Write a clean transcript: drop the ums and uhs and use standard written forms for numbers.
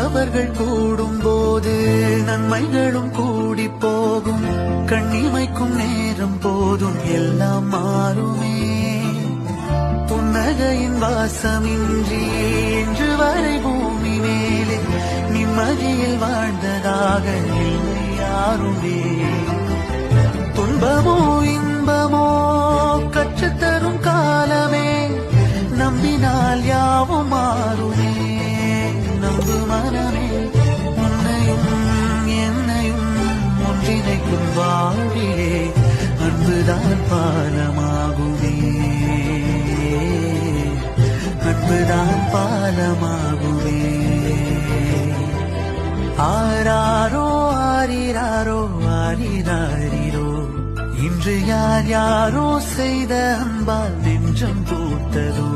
நல்லவர்கள் கூடும் போது நன்மைகளும் கூடி போகும். கண்ணிமைக்கும் நேரம் போதும் எல்லாம் மாறுமே. புன்னகையின் வாசமின்றி இன்று வரை பூமி மேலே நிம்மதியில் வாழ்ந்ததாக இல்லை யாருமே. துன்பமோ இன்பமோ கற்றுத்தரும் காலமே, நம்பினால் யாவும் மாறுமே. நம்பு மனமே, உன்னையும் என்னையும் ஒன்றிணைக்கும் வாழ்விலே அன்புதான் பாலமாகுமே. அன்புதான் பாலமாகுமே. ஆராரோ ஆரிராரோ ஆரிராரிரோ, இன்று யார் யாரோ செய்த அன்பால் நெஞ்சம் பூத்ததோ.